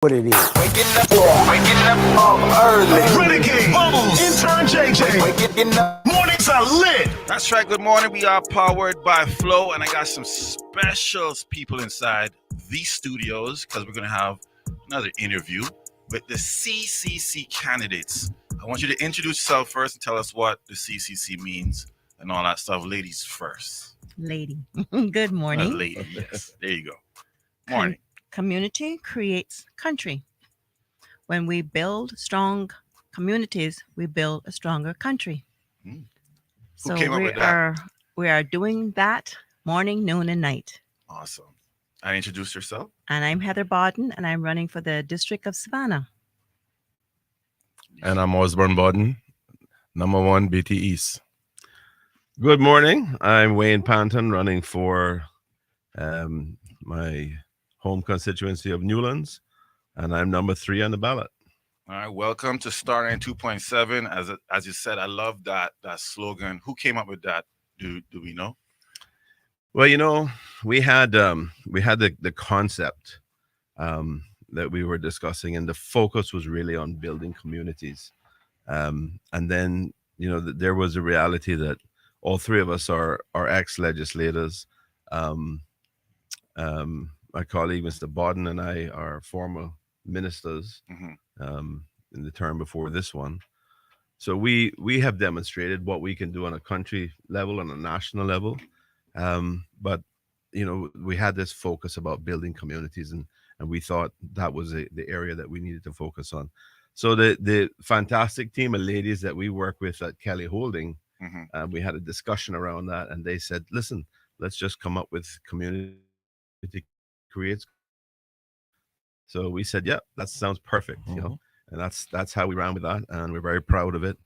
what it is. Waking up early. Renegade, Bubbles, Intern JJ. Waking up. Mornings are lit. That's right. Good morning. We are powered by Flow, and I got some special people inside these studios because we're going to have another interview with the CCC candidates. I want you to introduce yourself first and tell us what the CCC means and all that stuff. Ladies first. Lady. Good morning. Lady, yes. There you go. Morning. Community creates country. When we build strong communities, we build a stronger country. Who So came up we with that? are doing that morning, noon, and night. Awesome. And introduce yourself. And I'm Heather Bodden, and I'm running for the District of Savannah. And I'm Osbourne Bodden, number 1 BT East. Good morning. I'm Wayne Panton, running for my home constituency of Newlands, and I'm number 3 on the ballot. All right. Welcome to Starting 2.7. As you said, I love that slogan. Who came up with that? Do we know? Well, you know, we had the concept that we were discussing, and the focus was really on building communities. And then, you know, there was a reality that all 3 of us are ex-legislators. My colleague, Mr. Bodden, and I are former ministers in the term before this one. So we have demonstrated what we can do on a country level, on a national level. But, you know, we had this focus about building communities, and we thought that was the area that we needed to focus on. So the fantastic team of ladies that we work with at Kelly Holding, we had a discussion around that, and they said, listen, let's just come up with community creates. So we said, yeah, that sounds perfect, you know, and that's how we ran with that, and we're very proud of it.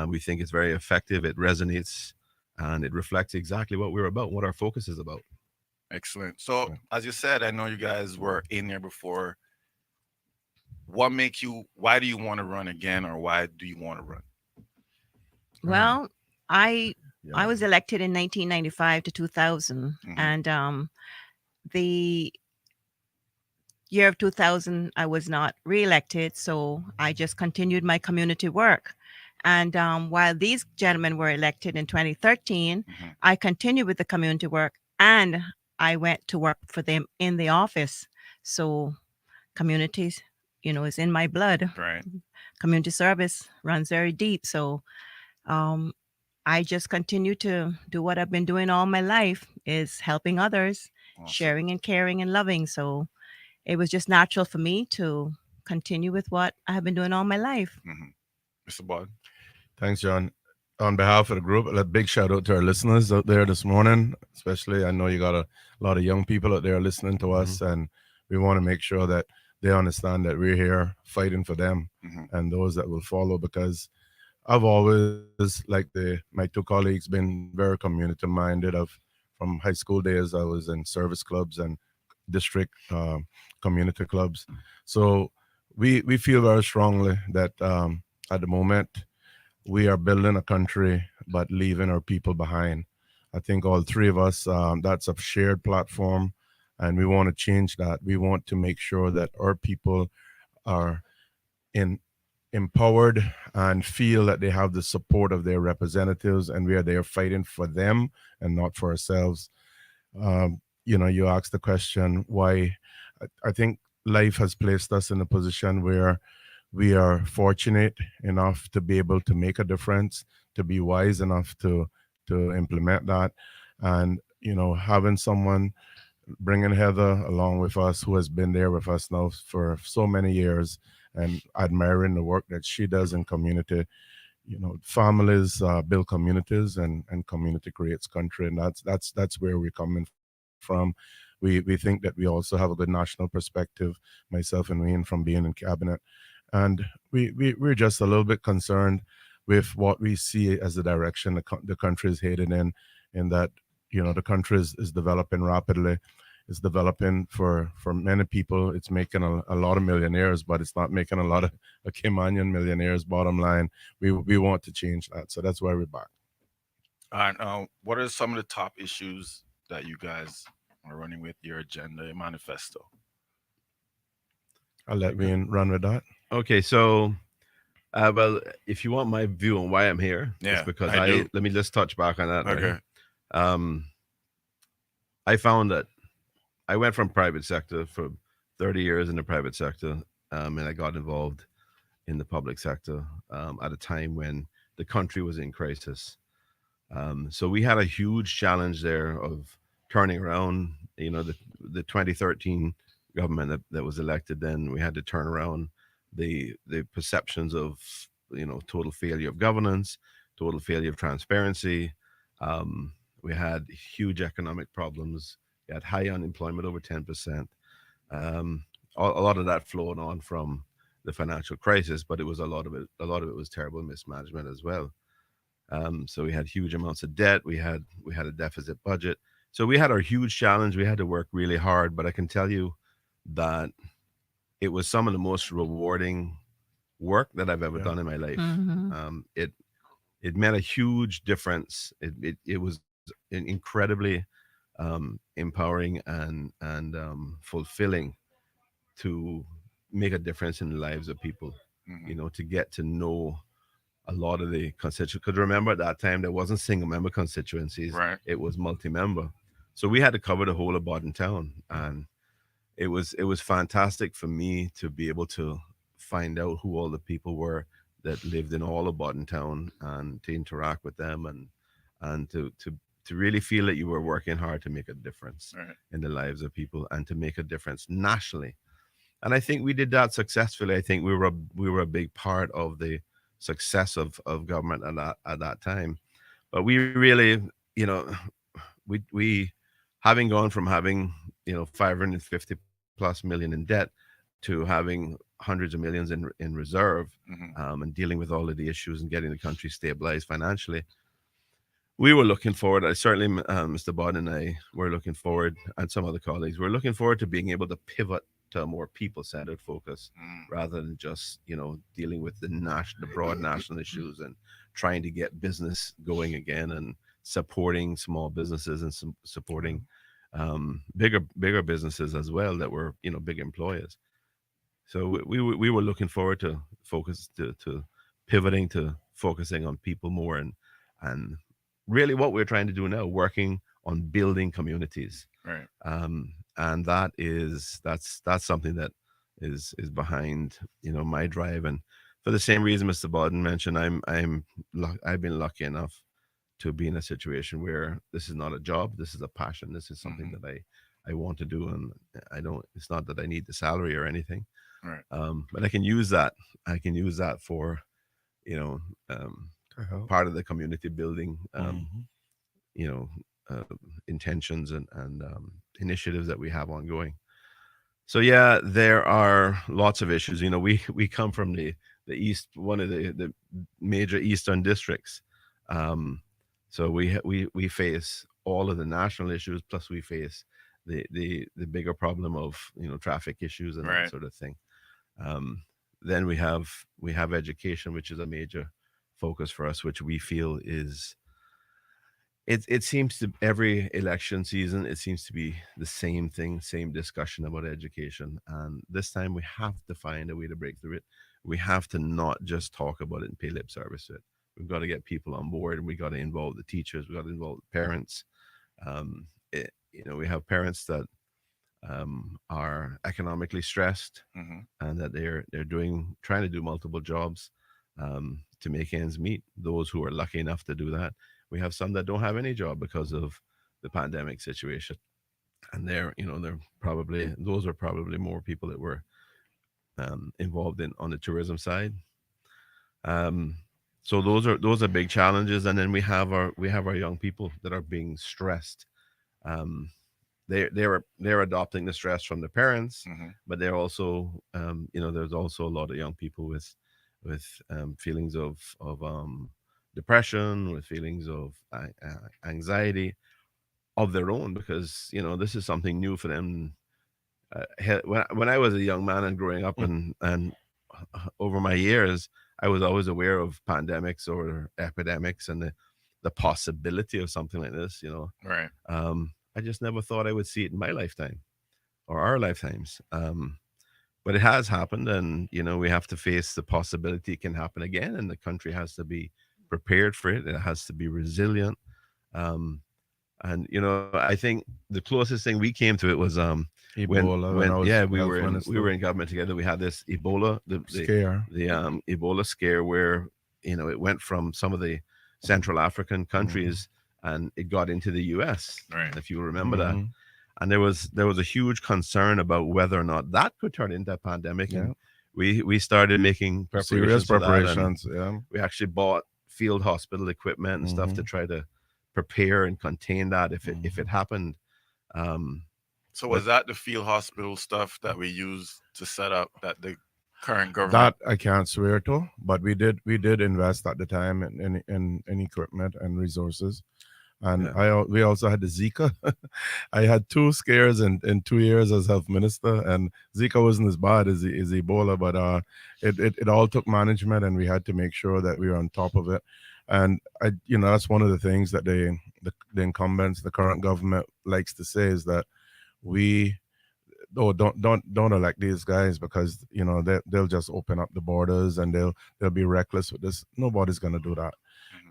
We think it's very effective. It resonates, and it reflects exactly what we're about, what our focus is about. Excellent. So, as you said, I know you guys were in there before. Why do you want to run again, or why do you want to run? Well, I was elected in 1995 to 2000, and the year of 2000, I was not reelected, so I just continued my community work. And while these gentlemen were elected in 2013, I continued with the community work, and I went to work for them in the office. So communities, you know, is in my blood. Right. Community service runs very deep. So I just continue to do what I've been doing all my life, is helping others, sharing and caring and loving. So it was just natural for me to continue with what I have been doing all my life. Mr. Bodden. Thanks, John. On behalf of the group, a big shout out to our listeners out there this morning. Especially, I know you got a lot of young people out there listening to us, and we want to make sure that they understand that we're here fighting for them and those that will follow, because I've always, like my 2 colleagues, been very community minded. From high school days, I was in service clubs and district community clubs. So we feel very strongly that at the moment we are building a country but leaving our people behind. I think all 3 of us, that's a shared platform, and we want to change that. We want to make sure that our people are empowered and feel that they have the support of their representatives, and we are there fighting for them and not for ourselves. You know, you asked the question why. I think life has placed us in a position where we are fortunate enough to be able to make a difference, to be wise enough to implement that. And, you know, having someone, bringing Heather along with us, who has been there with us now for so many years, and admiring the work that she does in community. You know, families build communities, and community creates country, and that's where we're coming from. We think that we also have a good national perspective, myself and Wayne, from being in cabinet, and we're just a little bit concerned with what we see as the direction the country is headed in that, you know, the country is developing rapidly. It's developing for many people. It's making a lot of millionaires, but it's not making a lot of Caymanian millionaires, bottom line. We want to change that. So that's why we're back. All right. What are some of the top issues that you guys are running with, your agenda, your manifesto? I'll let Wayne run with that. Okay, so well, if you want my view on why I'm here, it's Yeah, because I do. let me just touch back on that. Okay. Right? I found that I went from private sector for 30 years in the private sector, and I got involved in the public sector at a time when the country was in crisis. So we had a huge challenge there of turning around. The 2013 government that was elected, then we had to turn around the perceptions of total failure of governance, total failure of transparency. We had huge economic problems. We had high unemployment, over 10%. A lot of that flowed on from the financial crisis, but it was a lot of it was terrible mismanagement as well. So we had huge amounts of debt. We had a deficit budget. So we had our huge challenge. We had to work really hard. But I can tell you that it was some of the most rewarding work that I've ever Yeah. done in my life. Mhm. It made a huge difference. It was incredibly empowering and fulfilling to make a difference in the lives of people. Mhm. To get to know a lot of the constituents. Because remember, at that time, there wasn't single member constituencies, Right. it was multi member. So we had to cover the whole of Bodden town. And it was fantastic for me to be able to find out who all the people were that lived in all of Bodden town, and to interact with them, and to really feel that you were working hard to make a difference Right. in the lives of people, and to make a difference nationally. And I think we did that successfully. I think we were a big part of the success of government at that time. But we really, you know, we having gone from having 550 plus million in debt to having hundreds of millions in reserve, Mhm. and dealing with all of the issues and getting the country stabilized financially. We were looking forward. I certainly, Mr. Bodden and I were looking forward, and some other colleagues were looking forward to being able to pivot to a more people-centered focus, Mm. rather than just dealing with the broad national issues, and trying to get business going again, and supporting small businesses, and supporting bigger businesses as well, that were big employers. So we were looking forward to pivoting to focusing on people more, and really what we're trying to do now, working on building communities. Right. And that's something that is behind my drive. And for the same reason Mr. Bodden mentioned, I've been lucky enough to be in a situation where this is not a job, this is a passion, this is something Mhm. that I want to do. And it's not that I need the salary or anything, Right. but I can use that for you know um, To help. part of the community building, Mhm. you know uh, intentions and initiatives that we have ongoing. So yeah, there are lots of issues. We come from the east, one of the major eastern districts. Um, so we face all of the national issues, plus we face the bigger problem of traffic issues and that Right. sort of thing. Um, then we have education, which is a major focus for us, which we feel is it seems to every election season, it seems to be the same thing, same discussion about education. And this time we have to find a way to break through it. We have to not just talk about it and pay lip service to it. We've got to get people on board, and we got to involve the teachers, we got to involve the parents. We have parents that are economically stressed, Mhm. and that they're trying to do multiple jobs, to make ends meet. Those who are lucky enough to do that. We have some that don't have any job because of the pandemic situation, and they're probably those are probably more people that were involved in on the tourism side. Um, so those are big challenges. And then we have our young people that are being stressed. Um, they're adopting the stress from their parents, Mhm. but they're also there's also a lot of young people with feelings of depression, with feelings of anxiety of their own, because this is something new for them. When I was a young man and growing up, and over my years, I was always aware of pandemics or epidemics, and the possibility of something like this. Right. I just never thought I would see it in my lifetime or our lifetimes. but it has happened, and we have to face the possibility it can happen again, and the country has to be prepared for it. It has to be resilient. Um, and I think the closest thing we came to it was Ebola, when I when was yeah, health we minister. were in government together. We had this Ebola, Scare. the Ebola scare, where it went from some of the Central African Mhm. countries, and it got into the U.S. Right. If you remember that. Mhm. And there was a huge concern about whether or not that could turn into a pandemic, Yeah. and we started making Serious preparations for that, and preparations. Yeah. we actually bought field hospital equipment and stuff to Mhm. try to prepare and contain that if it Mhm. happened. Um, So but was that the field hospital stuff that we used to set up that the current government? That I can't swear to, but we did invest at the time in equipment and resources. And yeah, we also had the Zika. I had two scares in 2 years as health minister, and Zika wasn't as bad as Ebola, but it all took management, and we had to make sure that we were on top of it. And that's one of the things that the incumbents, the current government likes to say is that we don't elect these guys because they'll just open up the borders and they'll be reckless with this. Nobody's gonna do that.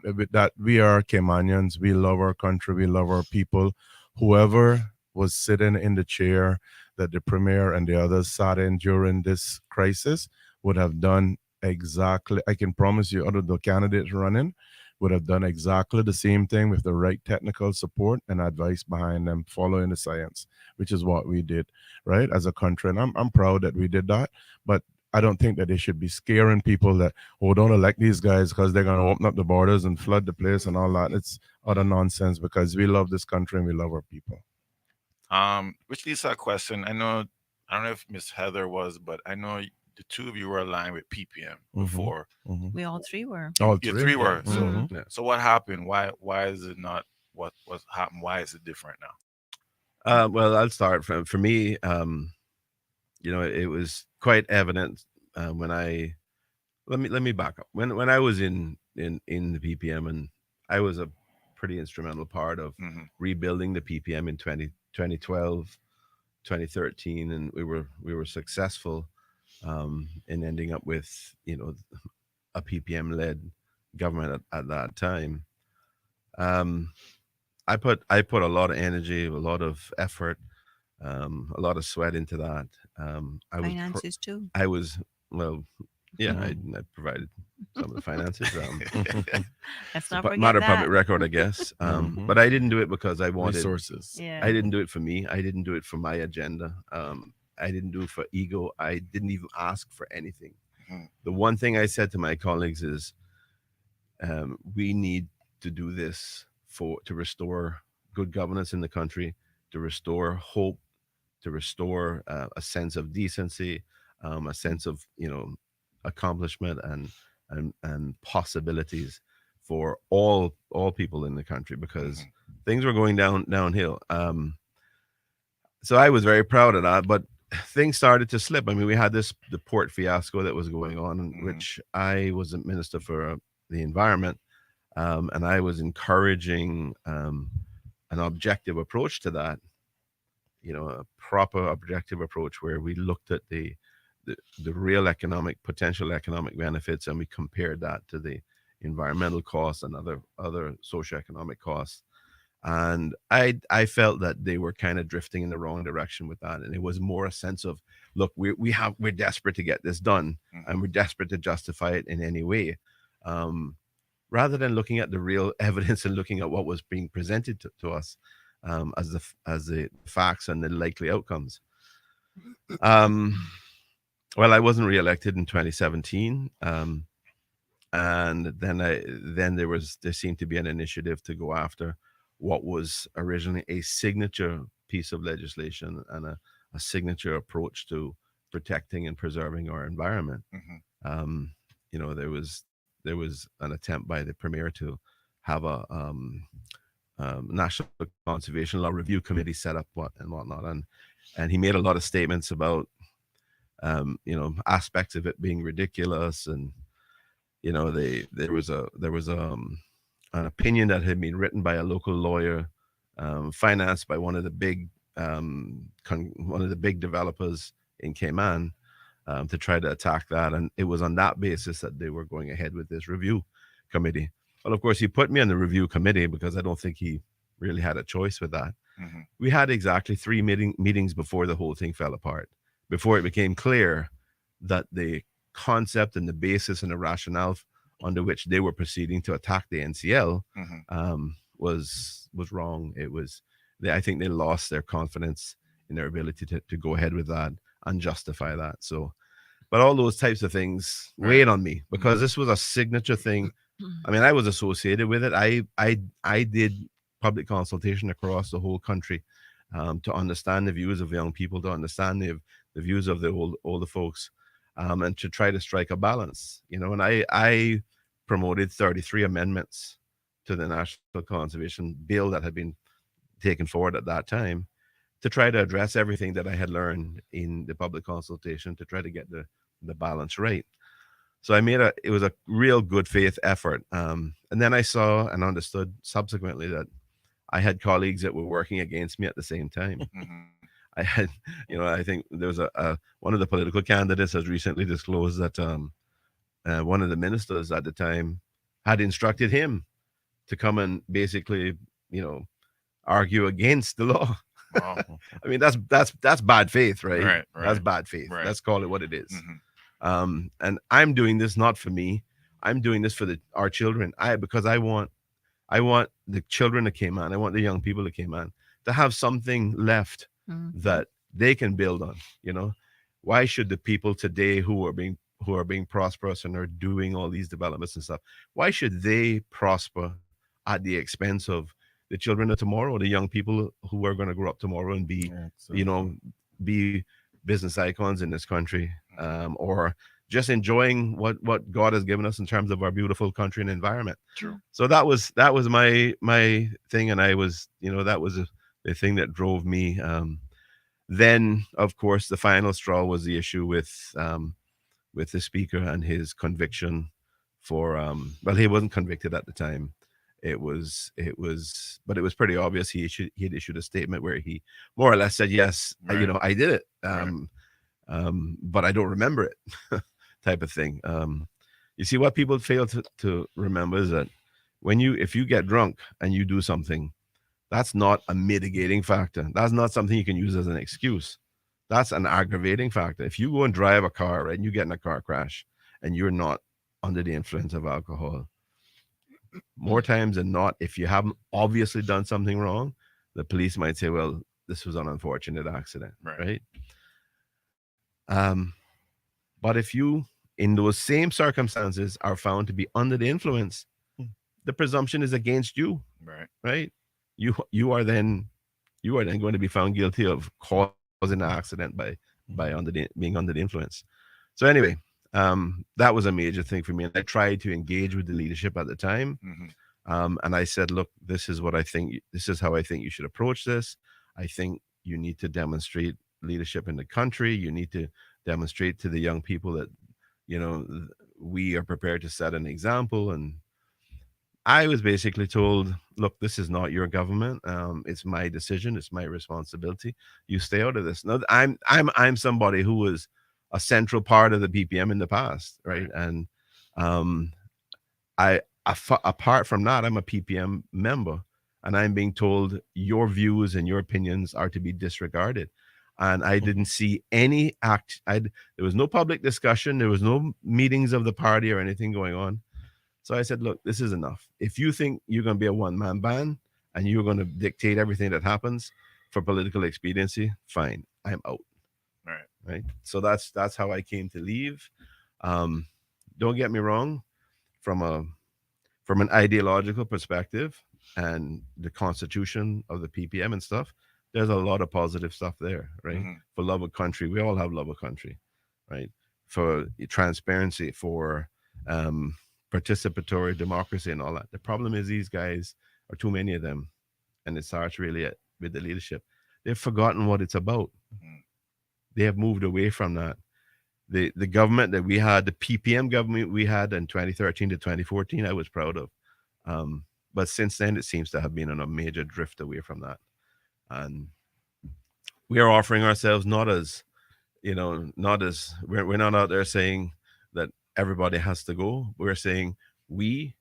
Mhm. With that, we are Caymanians. We love our country. We love our people. Whoever was sitting in the chair that the premier and the others sat in during this crisis would have done exactly. I can promise you, other the candidates running would have done exactly the same thing with the right technical support and advice behind them, following the science, which is what we did, right, as a country. And I'm proud that we did that. But I don't think that they should be scaring people that, oh, don't elect these guys because they're going to open up the borders and flood the place and all that. It's utter nonsense because we love this country and we love our people. Which leads to a question. I don't know if Miss Heather was, but I know the two of you were aligned with PPM Mm-hmm. before. Mm-hmm. We all three were. All You three. three were. So Mm-hmm. yeah. so what happened? Why is it not what happened? Why is it different now? Well, I'll start from for me. It was quite evident when I let me back up. When I was in the PPM, and I was a pretty instrumental part of Hmm. rebuilding the PPM in 2012, 2013, and we were successful in ending up with a PPM led government at that time. Um, I put a lot of energy, a lot of effort, a lot of sweat into that. Finances too. I was well, yeah, I, Mm-hmm. I provided some of the finances. Let's It's a not forget matter of public that. record, I guess. Mm-hmm. But I didn't do it because I wanted. Resources. Yeah. I didn't do it for me. I didn't do it for my agenda. I didn't do it for ego. I didn't even ask for anything. Hmm. The one thing I said to my colleagues is, we need to do this to restore good governance in the country, to restore hope, to restore a sense of decency, a sense of accomplishment and possibilities for all people in the country, because Hmm. things were going downhill. So I was very proud of that, but things started to slip. I mean, we had the port fiasco that was going on, in Hmm. which I was a minister for the environment, and I was encouraging an objective approach to that. A proper objective approach where we looked at the real potential economic benefits, and we compared that to the environmental costs and other socioeconomic costs. And I felt that they were kind of drifting in the wrong direction with that, and it was more a sense of, look, we're desperate to get this done, Hmm. and we're desperate to justify it in any way, um, rather than looking at the real evidence and looking at what was being presented to us, as the facts and the likely outcomes. Um, well, I wasn't reelected in 2017. And then there seemed to be an initiative to go after what was originally a signature piece of legislation and a signature approach to protecting and preserving our environment. Hmm. There was an attempt by the premier to have a national conservation law review committee set up, and whatnot, and he made a lot of statements about aspects of it being ridiculous. And there was an opinion that had been written by a local lawyer, financed by one of the big developers in Cayman, to try to attack that. And it was on that basis that they were going ahead with this review committee. Well, of course, he put me on the review committee because I don't think he really had a choice with that. We had exactly 3 meetings before the whole thing fell apart, before it became clear that the concept and the basis and the rationale under which they were proceeding to attack the NCL was wrong. I think they lost their confidence in their ability to go ahead with that and justify that. So, but all those types of things weighed on me because this was a signature thing. I mean, I was associated with it. I did public consultation across the whole country to understand the views of young people, to understand the views of the older folks, and to try to strike a balance. And I promoted 33 amendments to the National Conservation Bill that had been taken forward at that time to try to address everything that I had learned in the public consultation to try to get the balance right. So it was a real good faith effort. And then I saw and understood subsequently that I had colleagues that were working against me at the same time. I had, I think there was one of the political candidates has recently disclosed that one of the ministers at the time had instructed him to come and basically, argue against the law. Wow. I mean, that's bad faith, right? Right. That's bad faith. Right. Let's call it what it is. And I'm doing this not for me. I'm doing this for our children. Because I want the children that came on, I want the young people that came on to have something left that they can build on. Why should the people today who are being prosperous and are doing all these developments and stuff, why should they prosper at the expense of the children of tomorrow, the young people who are going to grow up tomorrow and be, be business icons in this country, or just enjoying what God has given us in terms of our beautiful country and environment. True. So that was my thing, and I was, that was the thing that drove me. Then, of course, the final straw was the issue with the speaker and his conviction for. Well, he wasn't convicted at the time. But it was pretty obvious. He had issued a statement where he more or less said, yes, Right. I did it. But I don't remember it, type of thing. You see, what people fail to remember is that if you get drunk and you do something, that's not a mitigating factor. That's not something you can use as an excuse. That's an aggravating factor. If you go and drive a car, right, and you get in a car crash and you're not under the influence of alcohol, more times than not, if you haven't obviously done something wrong, the police might say, well, this was an unfortunate accident, right? But if you, in those same circumstances, are found to be under the influence, the presumption is against you, right? You are then going to be found guilty of causing the accident by being under the influence. So anyway, that was a major thing for me, and I tried to engage with the leadership at the time. And I said, look, this is what I think. This is how I think you should approach this. I think you need to demonstrate leadership in the country. You need to demonstrate to the young people that, we are prepared to set an example. And I was basically told, look, this is not your government. It's my decision. It's my responsibility. You stay out of this. Now, I'm somebody who was a central part of the PPM in the past, right? And apart from that, I'm a PPM member, and I'm being told your views and your opinions are to be disregarded. And I didn't see any act. There was no public discussion. There was no meetings of the party or anything going on. So I said, look, this is enough. If you think you're going to be a one-man band and you're going to dictate everything that happens for political expediency, fine, I'm out. Right. So that's how I came to leave. Don't get me wrong, from an ideological perspective and the constitution of the PPM and stuff, there's a lot of positive stuff there, right? For love of country, we all have love of country, right? For transparency, for participatory democracy and all that. The problem is these guys are too many of them, and it starts really with the leadership. They've forgotten what it's about. They have moved away from that. The government that we had, the PPM government we had in 2013 to 2014, I was proud of. But since then, it seems to have been on a major drift away from that. And we are offering ourselves not as not as we're not out there saying that everybody has to go. We're saying we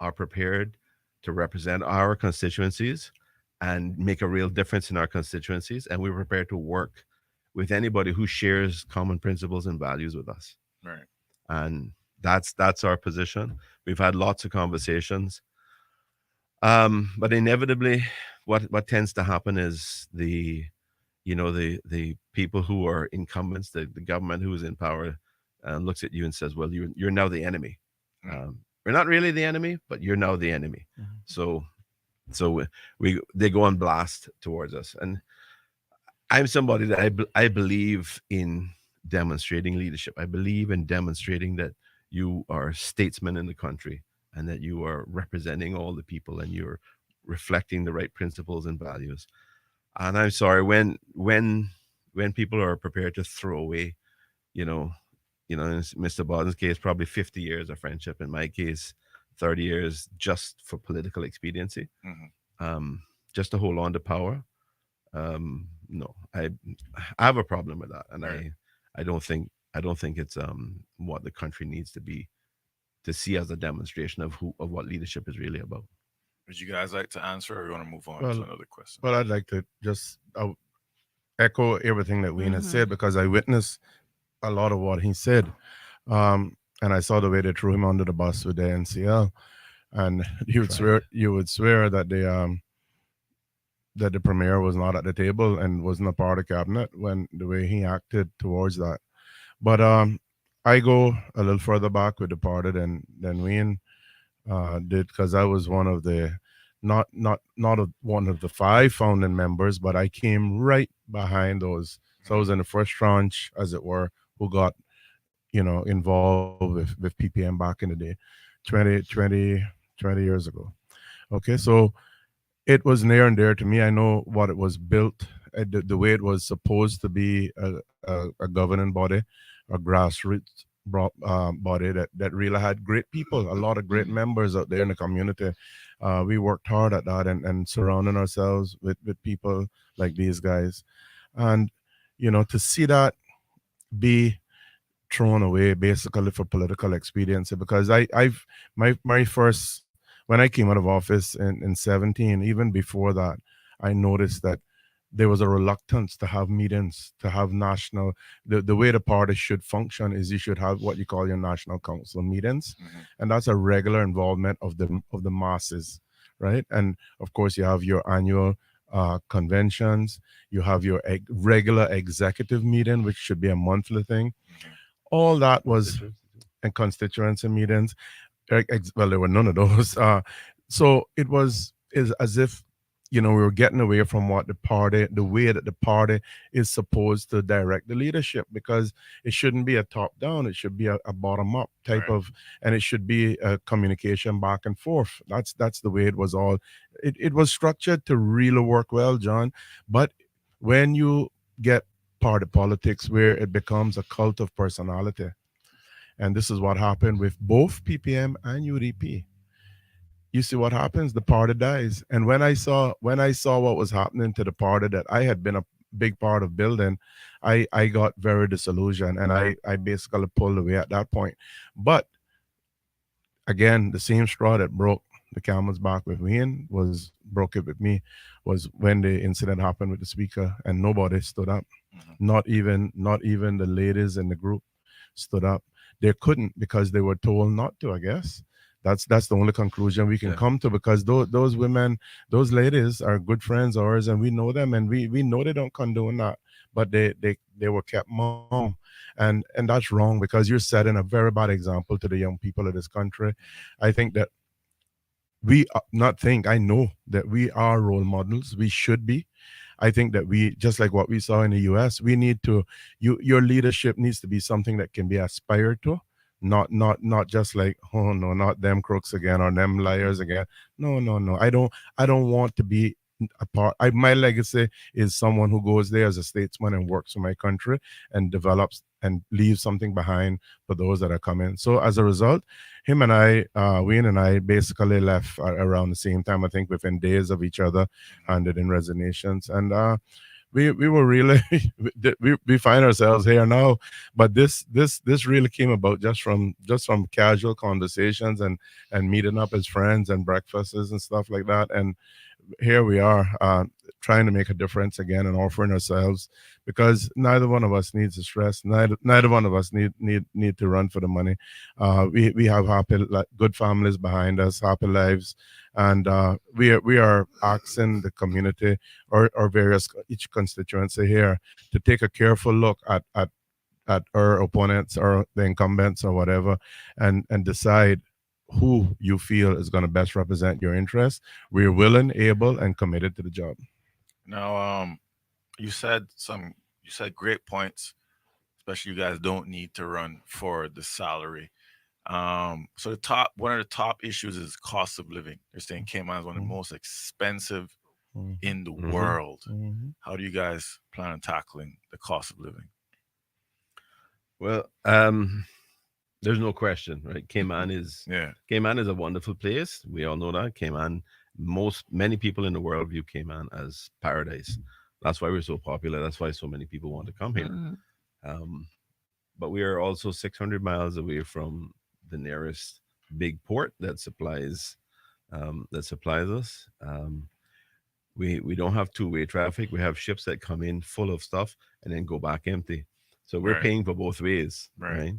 are prepared to represent our constituencies and make a real difference in our constituencies, and we're prepared to work with anybody who shares common principles and values with us. Right. And that's our position. We've had lots of conversations, but inevitably, what tends to happen is the people who are incumbents, the government who is in power, looks at you and says, "Well, you're now the enemy. We're not really the enemy, but you're now the enemy." So they go on blast towards us, and I'm somebody that I believe in demonstrating leadership. I believe in demonstrating that you are a statesman in the country and that you are representing all the people and you're reflecting the right principles and values. And I'm sorry when people are prepared to throw away, you know, in Mr. Bodden's case, probably 50 years of friendship. In my case, 30 years just for political expediency, just to hold on to power. No, I have a problem with that, and Right. I don't think it's what the country needs to see as a demonstration of what leadership is really about. Would you guys like to answer, or you want to move on to Well, another question? well, I'd like to just echo everything that Wayne has Mhm. said because I witnessed a lot of what he said. And I saw the way they threw him under the bus with the NCL. And you would swear that the premier was not at the table and wasn't a part of cabinet when the way he acted towards that. But I go a little further back with the party than Wayne did, because I was one of the one of the five founding members, but I came right behind those. So I was in the first tranche, as it were, who got involved with PPM back in the day, 20 years ago. Okay, so it was near and dear to me. I know what it was built, the way it was supposed to be a governing body, a grassroots body that really had great people, a lot of great members out there in the community. We worked hard at that and surrounding ourselves with people like these guys. And, to see that be thrown away basically for political expediency, because my first, when I came out of office in 17, even before that, I noticed that there was a reluctance to have meetings, to have national, the way the party should function is you should have what you call your national council meetings, and that's a regular involvement of the masses, right? And of course you have your annual conventions, you have your regular executive meeting, which should be a monthly thing. All that was in constituency meetings. Well, there were none of those. So it was is as if we were getting away from what the way that the party is supposed to direct the leadership, because it shouldn't be a top down, it should be a bottom up type Right. of, and it should be a communication back and forth. That's the way it was all. It was structured to really work well, John. But when you get party politics where it becomes a cult of personality, and this is what happened with both PPM and UDP. You see what happens? The party dies. And when I saw what was happening to the party that I had been a big part of building, I got very disillusioned, and I basically pulled away at that point. But again, the same straw that broke the camel's back with Wayne was broke it with me, was when the incident happened with the speaker and nobody stood up. Not even the ladies in the group stood up. They couldn't, because they were told not to, I guess. That's the only conclusion we can Yeah. come to, because those women, those ladies are good friends of ours, and we know them, and we know they don't condone that, but they were kept mum, and that's wrong, because you're setting a very bad example to the young people of this country. I think that we not think I know that we are role models. We should be. I think that we, just like what we saw in the US, we need to, your leadership needs to be something that can be aspired to, not just like, oh no, not them crooks again or them liars again. No, no, no. I don't want to be a part. My legacy is someone who goes there as a statesman and works for my country and develops and leaves something behind for those that are coming. So as a result, him and I, Wayne and I, basically left around the same time, I think within days of each other, handed in resignations. And we were really we find ourselves here now, but this really came about just from casual conversations and meeting up as friends and breakfasts and stuff like that. And here we are, trying to make a difference again and offering ourselves, because neither one of us needs the stress. Neither one of us need to run for the money. We have happy, good families behind us, happy lives, and we are asking the community, or various, each constituency here, to take a careful look at our opponents or the incumbents or whatever, and decide who you feel is going to best represent your interests. We're willing, able, and committed to the job. Now, you said great points, especially you guys don't need to run for the salary. So one of the top issues is cost of living. They're saying Cayman is one of the most expensive in the world. How do you guys plan on tackling the cost of living? Well, there's no question, right? Cayman is a wonderful place. We all know that. Cayman, many people in the world view Cayman as paradise. That's why we're so popular. That's why so many people want to come here. But we are also 600 miles away from the nearest big port that supplies us. We don't have two-way traffic. We have ships that come in full of stuff and then go back empty. So we're paying for both ways, right?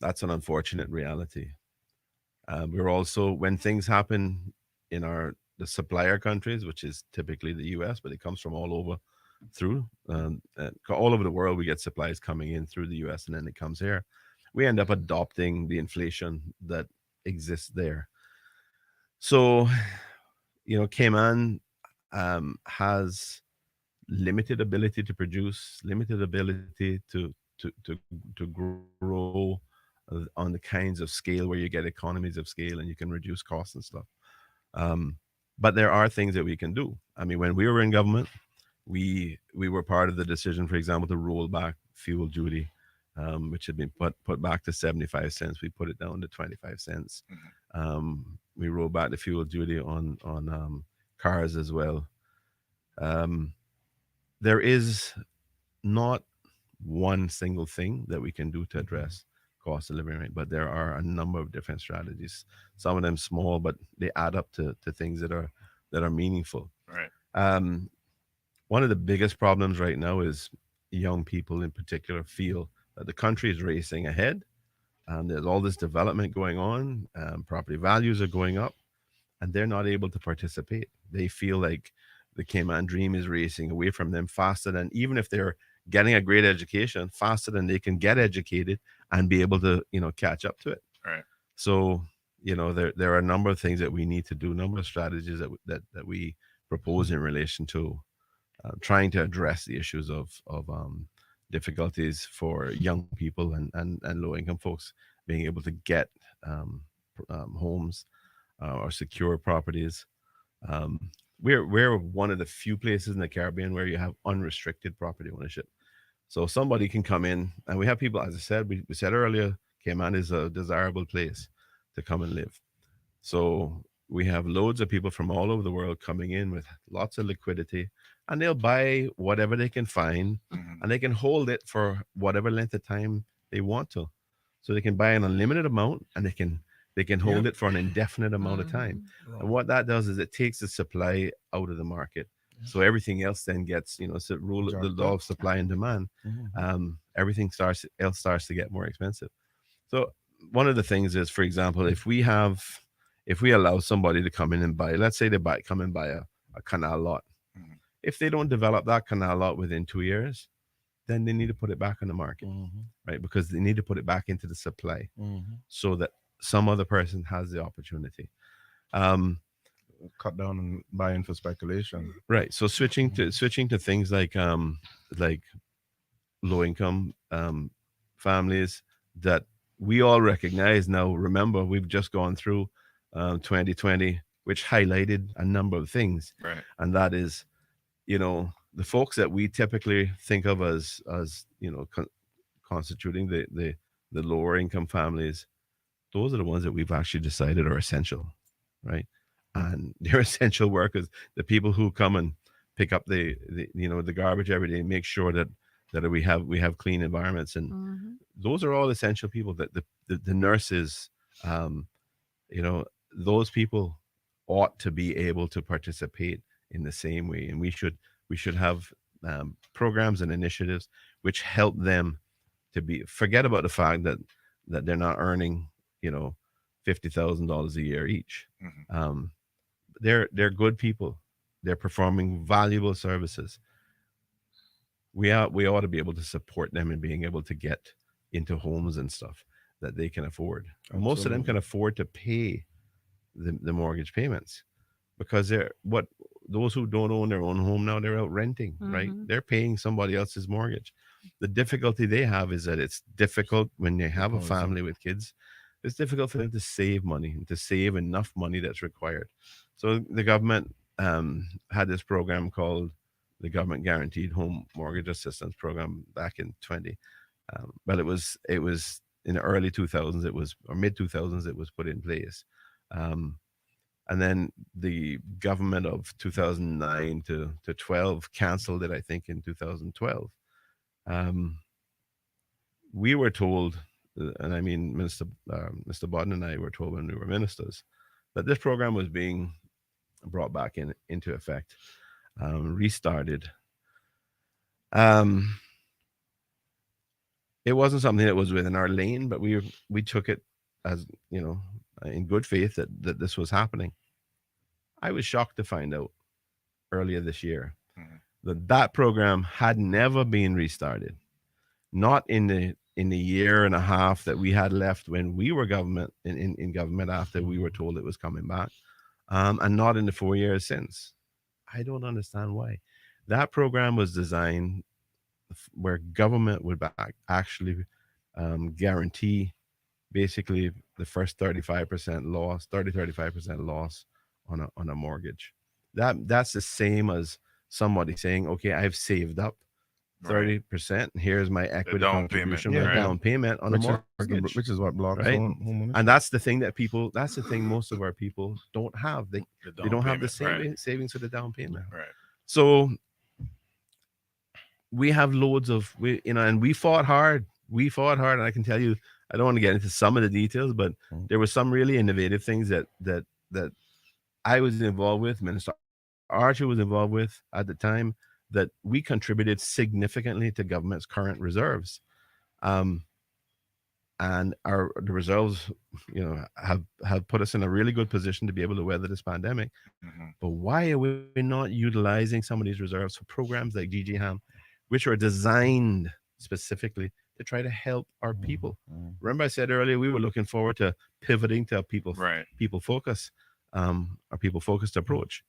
That's an unfortunate reality. We're also, when things happen in the supplier countries, which is typically the U.S., but it comes from all over all over the world. We get supplies coming in through the U.S. and then it comes here. We end up adopting the inflation that exists there. So, Cayman has limited ability to produce, limited ability to grow on the kinds of scale where you get economies of scale and you can reduce costs and stuff. But there are things that we can do. I mean, when we were in government, we were part of the decision, for example, to roll back fuel duty, which had been put back to 75 cents. We put it down to 25 cents. We rolled back the fuel duty on cars as well. There is not one single thing that we can do to address cost of living rate, but there are a number of different strategies. Some of them small, but they add up to things that are meaningful. Right. One of the biggest problems right now is young people in particular feel that the country is racing ahead, and there's all this development going on. Property values are going up, and they're not able to participate. They feel like the Cayman dream is racing away from them faster than, even if they're getting a great education, faster than they can get educated and be able to, catch up to it. Right. So, there are a number of things that we need to do, a number of strategies that we propose in relation to trying to address the issues of difficulties for young people and low income folks being able to get homes or secure properties. We're one of the few places in the Caribbean where you have unrestricted property ownership. So somebody can come in, and we have people, as I said, we said earlier, Cayman is a desirable place to come and live. So we have loads of people from all over the world coming in with lots of liquidity, and they'll buy whatever they can find, and they can hold it for whatever length of time they want to. So they can buy an unlimited amount, and they can hold it for an indefinite amount of time. And what that does is it takes the supply out of the market. So everything else then gets, it's the law of supply and demand. Everything starts to get more expensive. So one of the things is, for example, if we allow somebody to come in and buy, let's say come and buy a canal lot. If they don't develop that canal lot within 2 years, then they need to put it back on the market, right? Because they need to put it back into the supply so that some other person has the opportunity. Cut down on buying for speculation. Right. So switching to things like low income families that we all recognize now. Remember, we've just gone through 2020, which highlighted a number of things, right? And that is, the folks that we typically think of as constituting the lower income families. Those are the ones that we've actually decided are essential, right? And they're essential workers, the people who come and pick up the the garbage every day, make sure that we have clean environments, and Mhm. those are all essential people. That the nurses, um, those people ought to be able to participate in the same way, and we should have programs and initiatives which help them to be forget about the fact that they're not earning $50,000 a year each. Mhm. Um, they're good people. They're performing valuable services. We ought to be able to support them in being able to get into homes and stuff that they can afford. Most of them can Absolutely. afford to pay the mortgage payments because those who don't own their own home now, they're out renting, right? Mhm. They're paying somebody else's mortgage. The difficulty they have is that it's difficult when they have a Deposit. family with kids. It's difficult for them to save money and to save enough money that's required. So the government had this program called the Government Guaranteed Home Mortgage Assistance Program back in 20. But it was in the early 2000s. It was or mid 2000s. It was put in place. Um, and then the government of 2009 to 12 canceled it, I think, in 2012. um, we were told, and I mean Mr. Bodden and I were told when we were ministers, that this program was being brought back into effect, restarted. um, it wasn't something that was within our lane, but we took it as in good faith that this was happening. I was shocked to find out earlier this year Mhm. that program had never been restarted. Not in the year and a half that we had left when we were in government after we were told it was coming back, and not in the 4 years since. I don't understand why. That program was designed where government would actually guarantee basically the first 35% loss, 35% loss on a mortgage. That's the same as somebody saying, okay, I've saved up Right. 30%. Here's my The equity down payment. contribution, my Yeah, Right. yeah. down payment on a mortgage, Which is what blocks right? home And ownership. that's the thing that's the thing most of our people don't have. The They down don't have the payment. same Right. savings for the down payment. Yeah. Right. So we have loads of and we fought hard. We fought hard, and I can tell you, I don't want to get into some of the details, but Mm. there were some really innovative things that I was involved with, Minister Archer was involved with at the time, that we contributed significantly to government's current reserves. Um, and the reserves, have put us in a really good position to be able to weather this pandemic. Mhm. But why are we not utilizing some of these reserves for programs like GGHAM, which are designed specifically to try to help our people? Remember, I said earlier we were looking forward to pivoting to a Right. people focus, our people focused approach,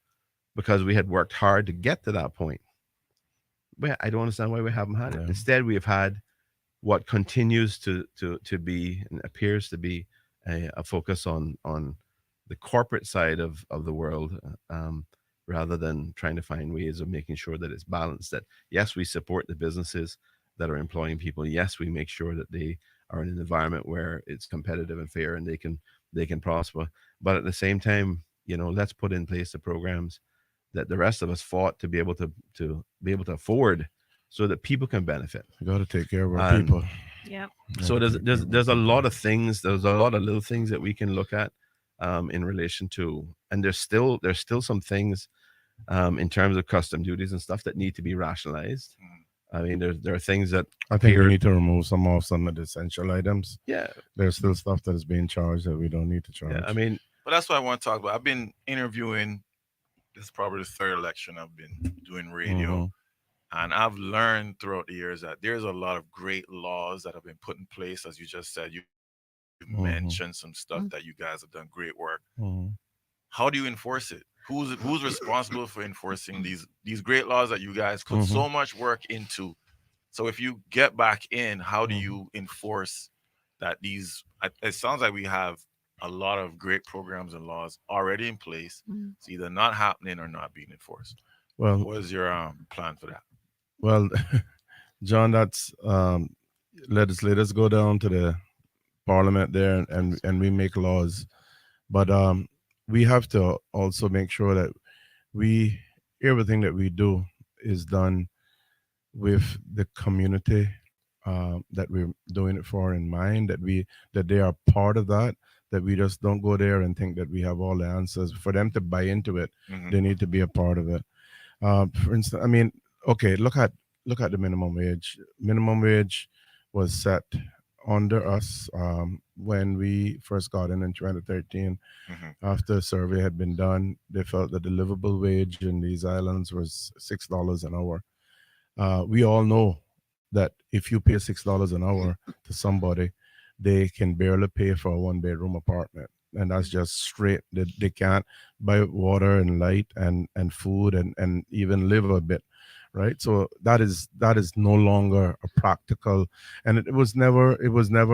because we had worked hard to get to that point. But I don't understand why we haven't had it. Yeah. Instead, we've had what continues to be and appears to be a focus on the corporate side of the world, rather than trying to find ways of making sure that it's balanced. That yes, we support the businesses that are employing people. Yes, we make sure that they are in an environment where it's competitive and fair and they can prosper. But at the same time, let's put in place the programs that the rest of us fought to be able to be able to afford, so that people can benefit. We got to take care of our And people. Yep. so there's a lot of things. There's a lot of little things that we can look at, in relation to, and there's still some things, in terms of custom duties and stuff that need to be rationalized. I mean, there are things that I think we appear- need to remove some of the essential items. yeah, There's still stuff that is being charged that we don't need to charge. yeah. I mean, But that's what I want to talk about. I've been interviewing. This is probably the third election I've been doing radio. Mhm. And I've learned throughout the years that there's a lot of great laws that have been put in place. As you just said, you mentioned some stuff that you guys have done great work. Mhm. How do you enforce it? Who's responsible for enforcing these great laws that you guys put so much work into? So if you get back in, how do you enforce that it sounds like we have a lot of great programs and laws already in place. Mhm. It's either not happening or not being enforced. Well, What is your plan for that? well, John, that's let us go down to the parliament there and we make laws, but we have to also make sure that we everything that we do is done with the community that we're doing it for in mind, that they are part of that, that we just don't go there and think that we have all the answers. For them to buy into it, Mhm. they need to be a part of it. For instance, I mean, okay, look at the minimum wage. Minimum wage was set under us when we first got in 2013. Mhm. After a survey had been done, they felt that the livable wage in these islands was $6 an hour. We all know that if you pay $6 an hour to somebody, they can barely pay for a one-bedroom apartment, and that's just straight. They can't buy water and light and food and even live a bit, right? So that is no longer a practical, and it was never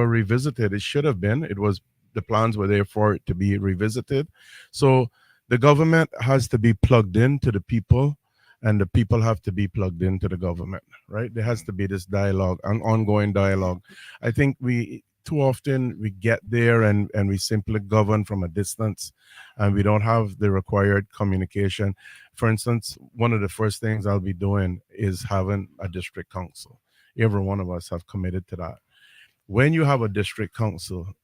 revisited. It should have been. It was the plans were there for it to be revisited. So the government has to be plugged into the people, and the people have to be plugged into the government, right? There has to be this dialogue, an ongoing dialogue. I think we too often we get there and we simply govern from a distance, and we don't have the required communication. For instance, one of the first things I'll be doing is having a district council. Every one of us have committed to that. When you have a district council,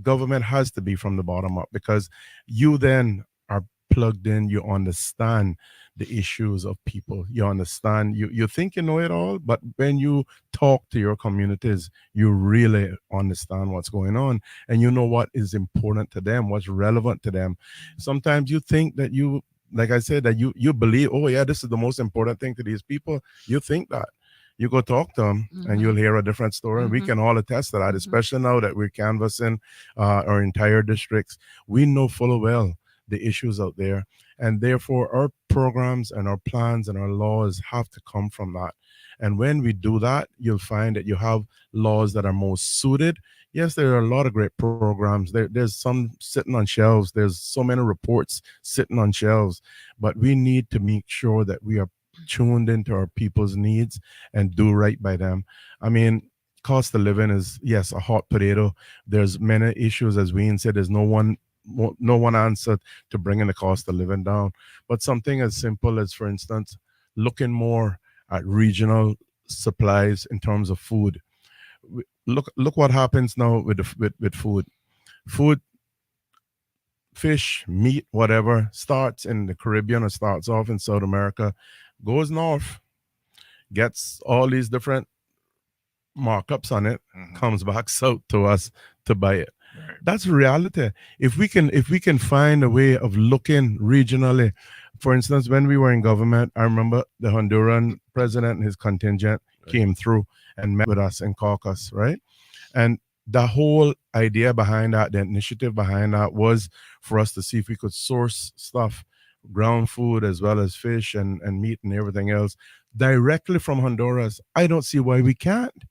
government has to be from the bottom up, because you then are plugged in. You understand the issues of people. You understand. You think you know it all, but when you talk to your communities, you really understand what's going on, and you know what is important to them, what's relevant to them. Sometimes you think that you, like I said, that you believe, oh yeah, this is the most important thing to these people. You think that. You go talk to them and you'll hear a different story. And we can all attest to that, especially now that we're canvassing our entire districts. We know full well the issues out there. And therefore, our programs and our plans and our laws have to come from that. And when we do that, you'll find that you have laws that are most suited. Yes, there are a lot of great programs. There's some sitting on shelves. There's so many reports sitting on shelves. But we need to make sure that we are tuned into our people's needs and do right by them. I mean, cost of living is, yes, a hot potato. There's many issues, as Wayne said. There's no one answer to bringing the cost of living down. But something as simple as, for instance, looking more at regional supplies in terms of food. Look what happens now with food. Food, fish, meat, whatever, starts in the Caribbean or starts off in South America, goes north, gets all these different markups on it, comes back south to us to buy it. Right. That's reality. If we can find a way of looking regionally. For instance, when we were in government, I remember the Honduran president and his contingent came through and met with us in caucus, right? And the whole idea behind that, the initiative behind that, was for us to see if we could source stuff, ground food as well as fish and meat and everything else, directly from Honduras. I don't see why we can't.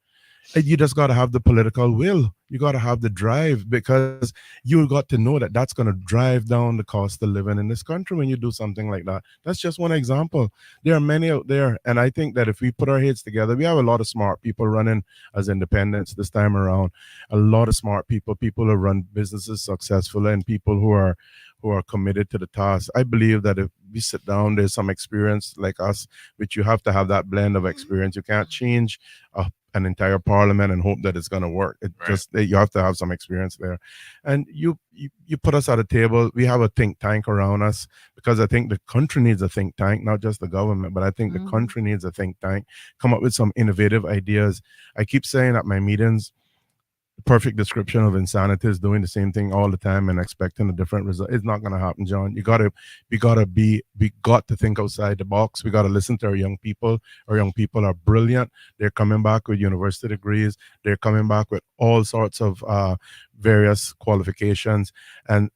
And you just got to have the political will. You got to have the drive, because you got to know that that's going to drive down the cost of living in this country when you do something like that. That's just one example. There are many out there. And I think that if we put our heads together, we have a lot of smart people running as independents this time around. A lot of smart people who run businesses successfully, and people who are committed to the task. I believe that if we sit down, there's some experience like us, which you have to have that blend of experience. You can't change an entire parliament and hope that it's going to work. It just, you have to have some experience there. And you put us at a table. We have a think tank around us, because I think the country needs a think tank, not just the government, but I think the country needs a think tank. Come up with some innovative ideas. I keep saying at my meetings, the perfect description of insanity is doing the same thing all the time and expecting a different result. It's not going to happen, John. We got to think outside the box. We got to listen to our young people. Our young people are brilliant. They're coming back with university degrees. They're coming back with all sorts of various qualifications. And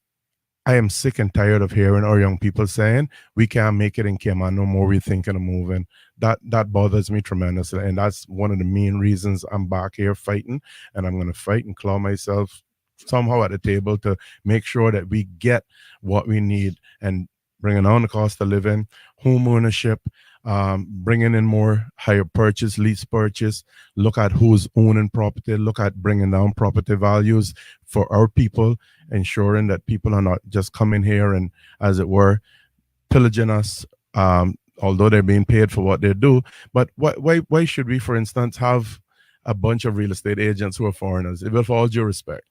I am sick and tired of hearing our young people saying, we can't make it in Cayman no more, we're thinking of moving. That bothers me tremendously. And that's one of the main reasons I'm back here fighting. And I'm going to fight and claw myself somehow at the table to make sure that we get what we need, and bringing down the cost of living, home ownership, bringing in more higher purchase, lease purchase, look at who's owning property, look at bringing down property values for our people, ensuring that people are not just coming here and, as it were, pillaging us, Although they're being paid for what they do. But why should we, for instance, have a bunch of real estate agents who are foreigners? With all due respect,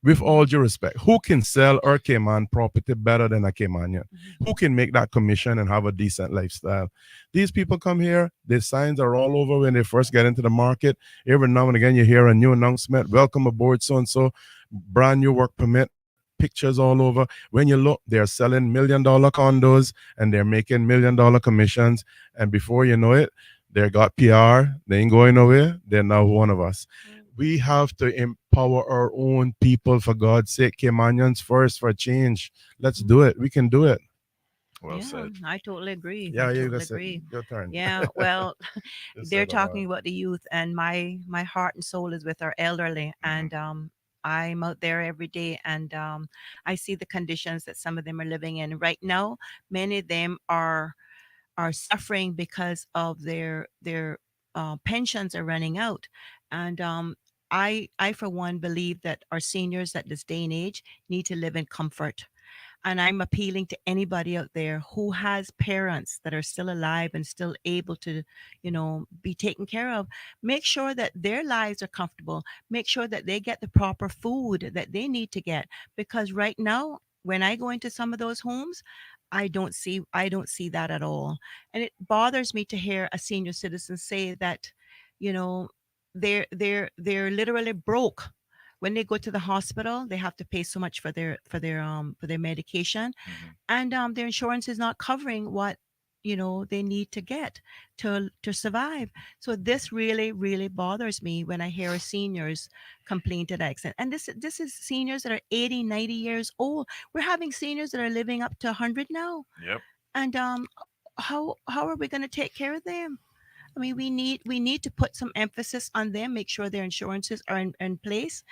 with all due respect, who can sell our Cayman property better than a Caymanian? Who can make that commission and have a decent lifestyle? These people come here, their signs are all over when they first get into the market. Every now and again, you hear a new announcement, welcome aboard so-and-so, brand new work permit, pictures all over. When you look, they're selling $1 million condos and they're making $1 million commissions. And before you know it, they got PR, they ain't going nowhere. They're now one of us. We have to empower our own people, for God's sake. Caymanians first for a change. Let's do it. We can do it. Well said. I totally agree. Yeah, I you totally guys, agree. your turn. Yeah, well, You they're said a lot. talking about the youth, and my heart and soul is with our elderly, and I'm out there every day, and I see the conditions that some of them are living in right now. Many of them are suffering because of their pensions are running out, and I for one believe that our seniors at this day and age need to live in comfort. And I'm appealing to anybody out there who has parents that are still alive and still able to, be taken care of. Make sure that their lives are comfortable. Make sure that they get the proper food that they need to get. Because right now, when I go into some of those homes, I don't see that at all. And it bothers me to hear a senior citizen say that, you know, they're literally broke. When they go to the hospital, they have to pay so much for their medication, and their insurance is not covering what they need to get to survive. So this really bothers me when I hear seniors complain to that extent. And this is seniors that are 80, 90 years old. We're having seniors that are living up to 100 now. Yep. And how are we going to take care of them? I mean, we need to put some emphasis on them, make sure their insurances are in place,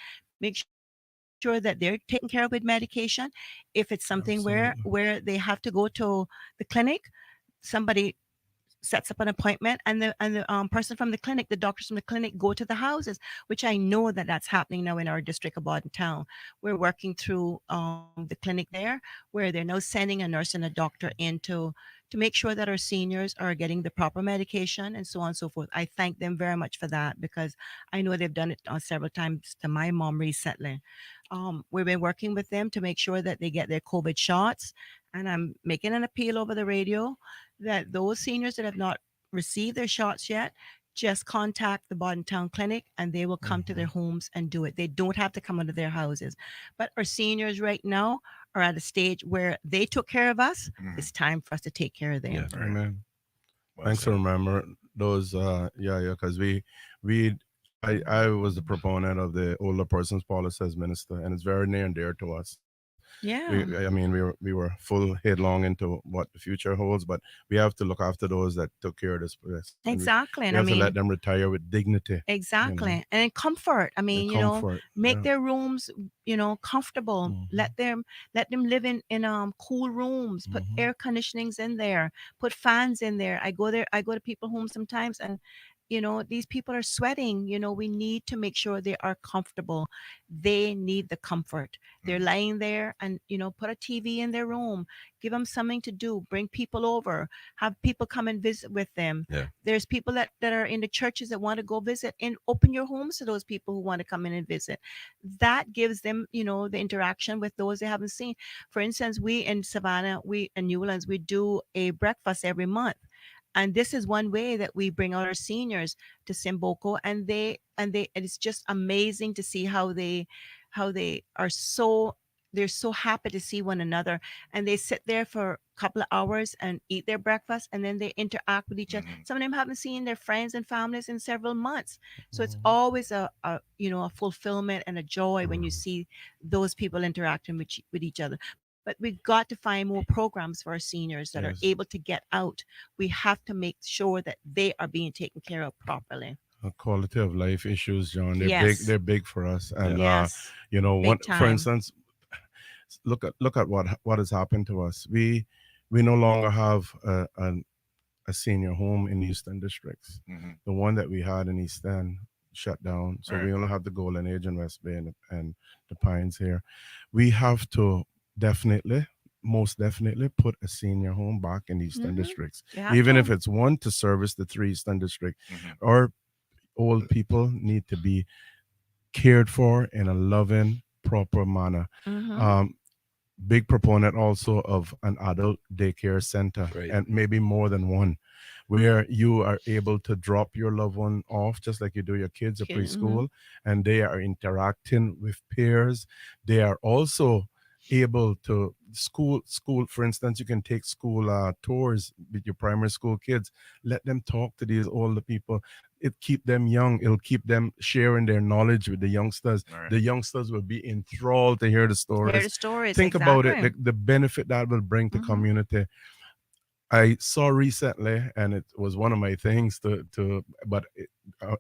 make sure that they're taken care of with medication. If it's something where Absolutely. they have to go to the clinic, somebody sets up an appointment, and the person from the clinic, the doctors from the clinic, go to the houses, which I know that that's happening now in our district of Bodden town. We're working through the clinic there, where they're now sending a nurse and a doctor in to make sure that our seniors are getting the proper medication and so on and so forth. I thank them very much for that, because I know they've done it several times to my mom recently. We've been working with them to make sure that they get their COVID shots, and I'm making an appeal over the radio that those seniors that have not received their shots yet, just contact the Bodden Town Clinic and they will come to their homes and do it. They don't have to come into their houses. But our seniors right now are at a stage where they took care of us. It's time for us to take care of them. Yeah. Amen. Well Thanks said. for remember those. Because I was the proponent of the older persons policy as minister, and it's very near and dear to us. Yeah. We were full headlong into what the future holds, but we have to look after those that took care of this place. And Exactly. we And I have to mean, let them retire with dignity, exactly. And in comfort. I and mean, comfort. make Yeah. their rooms, comfortable. Mhm. Let them live in cool rooms. Put Mhm. air conditionings in there. Put fans in there. I go to people home sometimes, and these people are sweating. We need to make sure they are comfortable. They need the comfort. They're lying there, and put a TV in their room. Give them something to do. Bring people over. Have people come and visit with them. Yeah. There's people that are in the churches that want to go visit, and open your homes to those people who want to come in and visit. That gives them, the interaction with those they haven't seen. For instance, we in Savannah, we in Newlands, we do a breakfast every month. And this is one way that we bring out our seniors to Simboko, and it's just amazing to see how they are they're so happy to see one another, and they sit there for a couple of hours and eat their breakfast, and then they interact with each other. Some of them haven't seen their friends and families in several months, so it's always a fulfillment and a joy when you see those people interacting with each other. But we've got to find more programs for our seniors that are Yes. able to get out. We have to make sure that they are being taken care of properly. Quality of life issues, John. They're big. Yes. They're big for us. And Yes. one, Big for time. instance, look at what has happened to us. We no longer have a senior home in Eastern districts. The one that we had in East End shut down, so we Right. only have the Golden Age in West Bay and the Pines here. We have to definitely most definitely put a senior home back in the Eastern Districts, You have even if to. it's one to service the 3 Eastern District. Mhm. Our old people need to be cared for in a loving, proper manner. Mm-hmm. Um, Big proponent also of an adult daycare center, Right. and maybe more than one, where you are able to drop your loved one off just like you do your kids at Mm-hmm. preschool, and they are interacting with peers. They are also able to school, for instance, you can take school tours with your primary school kids. Let them talk to these older people. It keep them young. It'll keep them sharing their knowledge with the youngsters. All right. The youngsters will be enthralled to hear the Hear stories. the stories, Think about it, exactly. the benefit that will bring to Mm-hmm. community. I saw recently, and it was one of my things but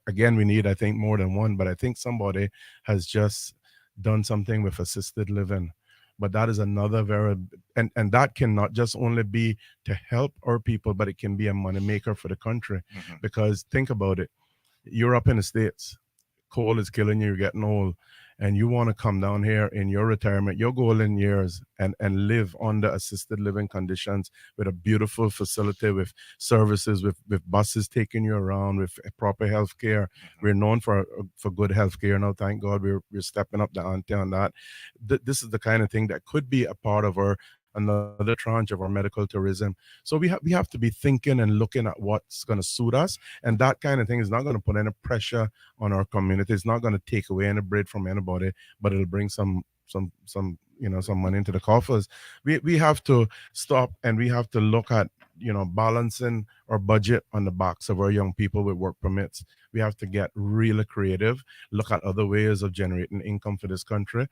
again, we need, I think, more than one. But I think somebody has just done something with assisted living. But that is another very, and that can not just only be to help our people, but it can be a money maker for the country. Mhm. Because think about it, you're up in the States, cold is killing you, you're getting old, and you want to come down here in your retirement, your golden years, and live under assisted living conditions with a beautiful facility, with services, with buses taking you around, with proper health care. We're known for good health care now. Thank God we're stepping up the ante on that. This is the kind of thing that could be a part of our another tranche of our medical tourism. So we have to be thinking and looking at what's going to suit us, and that kind of thing is not going to put any pressure on our community. It's not going to take away any bread from anybody, but it'll bring some some money into the coffers. We have to stop, and we have to look at balancing our budget on the backs of our young people with work permits. We have to get really creative, look at other ways of generating income for this country.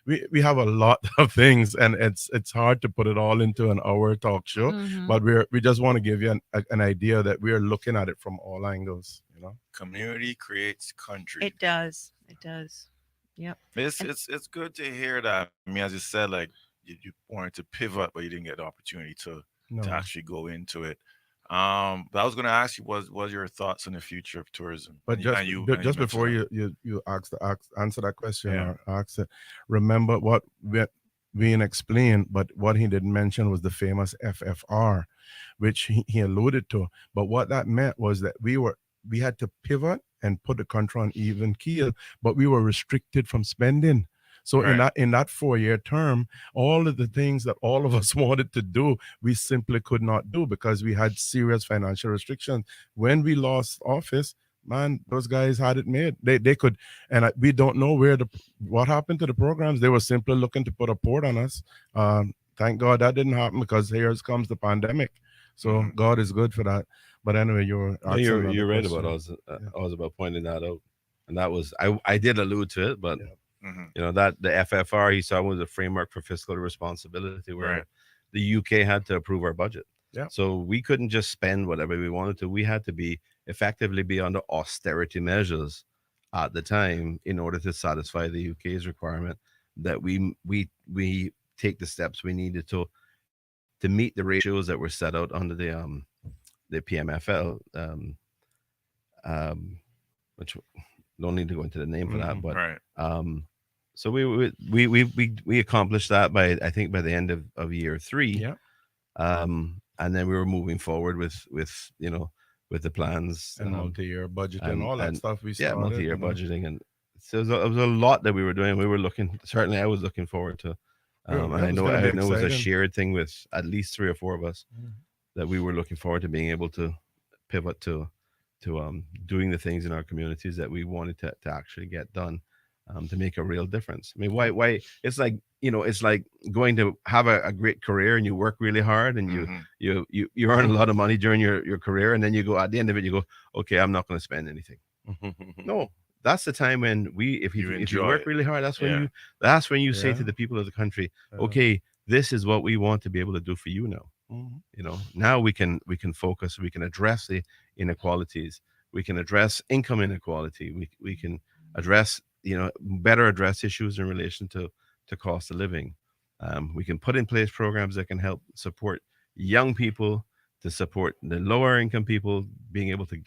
We have a lot of things, and it's hard to put it all into an hour talk show, Mm-hmm. but we just want to give you an idea that we are looking at it from all angles. Community creates country. It does. It does. Yep. And It's good to hear that. I mean, as you said, like you wanted to pivot, but you didn't get the opportunity to No, actually go into it. But I was going to ask you, was your thoughts on the future of tourism? but And you just mentioned before that. you answer that question, Yeah. or ask it, remember what being explained, but what he didn't mention was the famous FFR, which he alluded to. But what that meant was that we had to pivot and put the country on even keel, but we were restricted from spending. So in Right. that 4-year term, all of the things that all of us wanted to do, we simply could not do because we had serious financial restrictions. When we lost office, man, those guys had it made. They could, and we don't know what happened to the programs. They were simply looking to put a port on us. Thank God that didn't happen, because here comes the pandemic. So Mhm. God is good for that. But anyway, you were No, asking you're another you're right about question. I was about pointing that out, and that was I did allude to it, but Yeah. Mhm. that the FFR he saw was a framework for fiscal responsibility, where Right. the UK had to approve our budget. Yeah. So we couldn't just spend whatever we wanted to. We had to effectively be under austerity measures at the time in order to satisfy the UK's requirement that we take the steps we needed to meet the ratios that were set out under the PMFL, um, which don't need to go into the name for that, Mhm. but Right. um, so we accomplished that by, I think, by the end of year 3. Yeah. And then we were moving forward with the plans, And multi-year budget and and all that stuff we yeah, started. multi-year budgeting, and so it was a lot that we were doing. We were looking, certainly I was looking forward to, and It I was know going to be it was a exciting. shared thing with at least 3 or 4 of us, Mhm. that we were looking forward to being able to pivot to doing the things in our communities that we wanted to actually get done, to make a real difference. I mean, why it's like going to have a great career, and you work really hard, and you Mhm. you you you earn a lot of money during your career, and then you go, at the end of it, you go, okay, I'm not going to spend anything. No, that's the time when if You if you enjoy work it. really hard, Yeah. that's when you say Yeah. to the people of the country, Yeah. okay, this is what we want to be able to do for you now. Mhm. Now we can focus, we can address the inequalities, we can address income inequality, we can address, better address issues in relation to cost of living. We can put in place programs that can help support young people, to support the lower income people being able to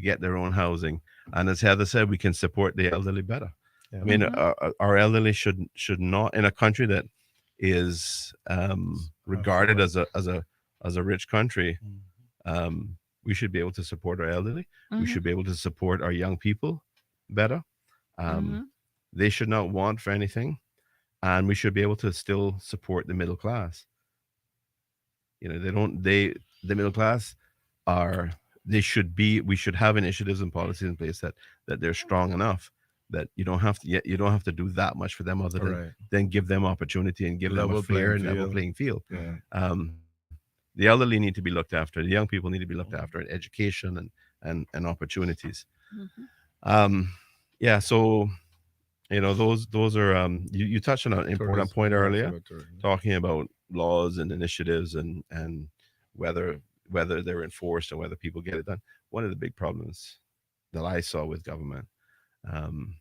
get their own housing. And as Heather said, we can support the elderly better. Yeah. I mean, Mm-hmm. our elderly should not, in a country that is regarded as a rich country, we should be able to support our elderly. We should be able to support our young people better. Um, they should not want for anything, and we should be able to still support the middle class. You know, they don't. The middle class are. They should be. We should have initiatives and policies in place that they're strong enough that you don't have to do that much for them other than Right. then give them opportunity and give them a Level fair playing and level field. playing field. Yeah. The elderly need to be looked after. The young people need to be looked after in education and opportunities. Um, yeah. So those are you touched on an important Tourism. point Yeah, I earlier, forgot tourism. talking about laws and initiatives and whether they're enforced and whether people get it done. One of the big problems that I saw with government um,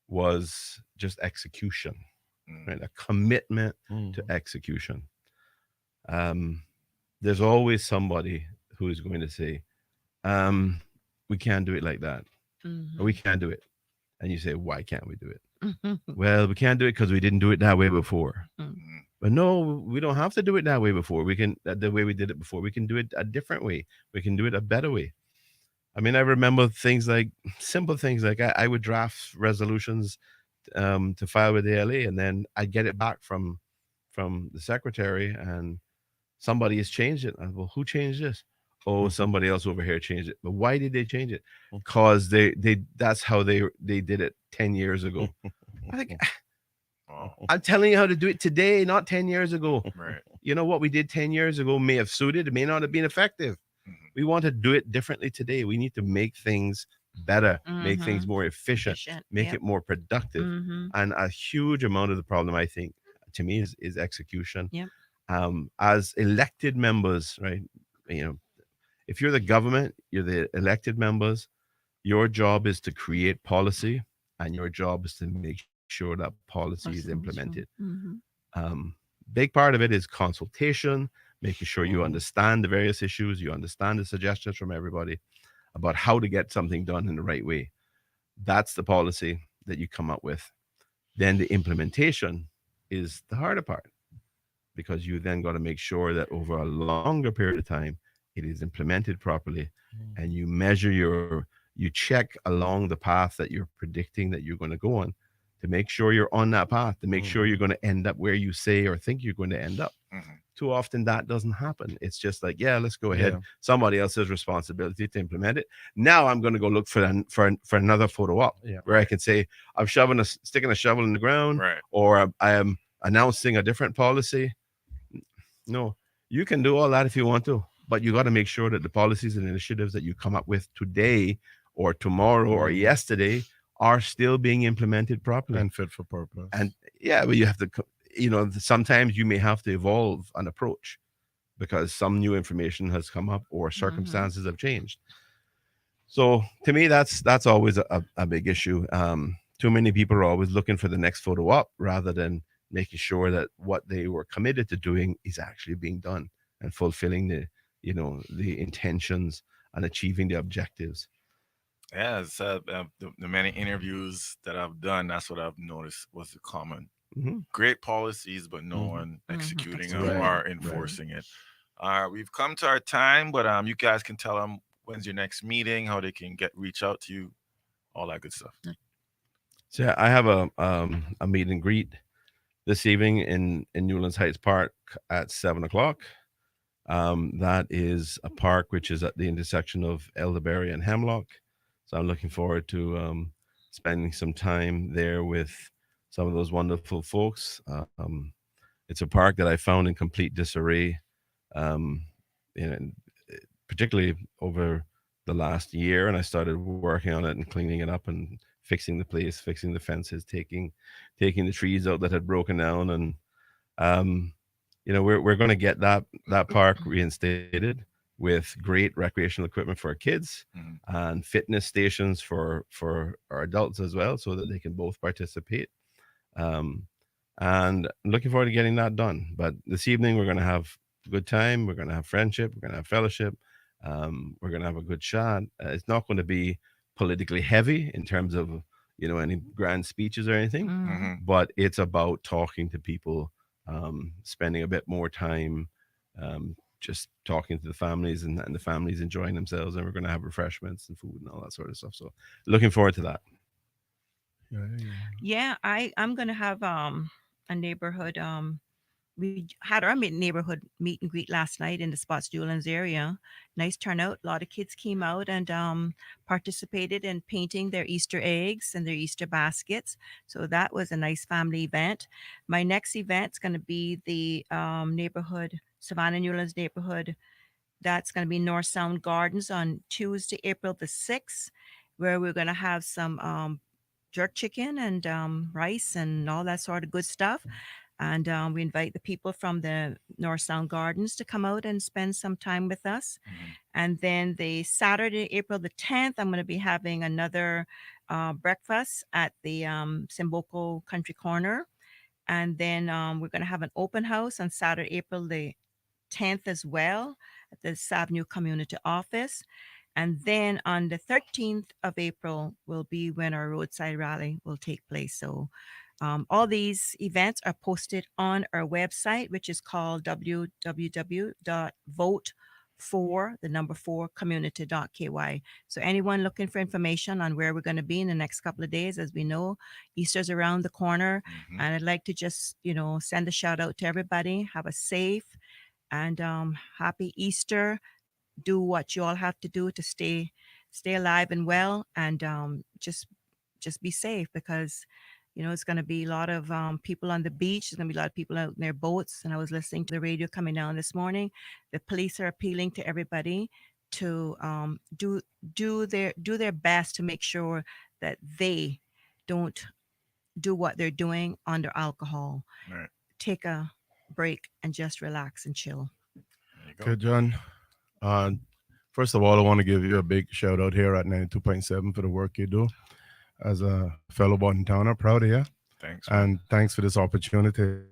was just execution, right? A commitment to execution. There's always somebody who is going to say, we can't do it like that, or we can't do it. And you say, why can't we do it? Well, we can't do it because we didn't do it that way before. But no, we don't have to do it that way before. We can the way we did it before. We can do it a different way. We can do it a better way. I mean, I remember things like simple things like I would draft resolutions to file with the LA, and then I get it back from the secretary, and somebody has changed it. Well, who changed this? Oh, somebody else over here changed it. But why did they change it? Because they that's how they did it 10 years ago. I think I'm telling you how to do it today, not 10 years ago. Right. You know what we did 10 years ago may have suited, it may not have been effective. We want to do it differently today. We need to make things better, make things more efficient, make it more productive. And a huge amount of the problem, I think, to me, is execution. As elected members, right? You know, if you're the government, you're the elected members, your job is to create policy, and your job is to make sure that policy is implemented. Big part of it is consultation, making sure you understand the various issues, you understand the suggestions from everybody about how to get something done in the right way. That's the policy that you come up with. Then the implementation is the harder part, because you then got to make sure that over a longer period of time, it is implemented properly, and you check along the path that you're predicting that you're going to go on, to make sure you're on that path, to make sure you're going to end up where you say or think you're going to end up. Too often that doesn't happen. It's just like, yeah, let's go ahead. Somebody else's responsibility to implement it. Now I'm going to go look for another photo op where I can say I'm sticking a shovel in the ground, or I am announcing a different policy. No, you can do all that if you want to, but you got to make sure that the policies and initiatives that you come up with today or tomorrow or yesterday are still being implemented properly and fit for purpose. And yeah, but you have to, sometimes you may have to evolve an approach because some new information has come up or circumstances have changed. So to me, that's always a big issue. Too many people are always looking for the next photo op rather than making sure that what they were committed to doing is actually being done and fulfilling the intentions and achieving the objectives. Yeah, the many interviews that I've done, that's what I've noticed was the common. Great policies, but no one executing them or enforcing it. We've come to our time, but you guys can tell them when's your next meeting, how they can reach out to you, all that good stuff. So yeah, I have a meet and greet this evening in Newlands Heights Park at 7:00. That is a park which is at the intersection of Elderberry and Hemlock. So I'm looking forward to spending some time there with some of those wonderful folks. It's a park that I found in complete disarray, particularly over the last year. And I started working on it and cleaning it up and fixing the place, fixing the fences, taking the trees out that had broken down. And we're going to get that park reinstated with great recreational equipment for our kids and fitness stations for our adults as well, so that they can both participate. And looking forward to getting that done. But this evening we're going to have a good time. We're going to have friendship. We're going to have fellowship. We're going to have a good chat. It's not going to be politically heavy in terms of any grand speeches or anything, but it's about talking to people spending a bit more time just talking to the families, and the families enjoying themselves, and we're going to have refreshments and food and all that sort of stuff. So looking forward to that. Yeah, yeah. Yeah, I'm gonna have a neighborhood we had our neighborhood meet and greet last night in the Spotswoodlands area. Nice turnout. A lot of kids came out and participated in painting their Easter eggs and their Easter baskets. So that was a nice family event. My next event's going to be the neighborhood, Savannah Newlands neighborhood. That's going to be North Sound Gardens on Tuesday, April the 6th, where we're going to have some jerk chicken and rice and all that sort of good stuff. And we invite the people from the North Sound Gardens to come out and spend some time with us. And then the Saturday, April the 10th, I'm going to be having another breakfast at the Simboco Country Corner. And then we're going to have an open house on Saturday, April the 10th as well at the Savnew Community Office. And then on the 13th of April will be when our roadside rally will take place. So all these events are posted on our website, which is called www.vote4community.ky. So anyone looking for information on where we're going to be in the next couple of days, as we know, Easter's around the corner. And I'd like to just, send a shout out to everybody. Have a safe and happy Easter. Do what you all have to do to stay alive and well, and just be safe, because it's going to be a lot of people on the beach. There's going to be a lot of people out in their boats. And I was listening to the radio coming down this morning. The police are appealing to everybody to do their best to make sure that they don't do what they're doing under alcohol. Right. Take a break and just relax and chill. There you go. Good, John. Uh, First of all, I want to give you a big shout out here at 92.7 for the work you do as a fellow Bodden towner. Proud of you. Thanks, man. And thanks for this opportunity.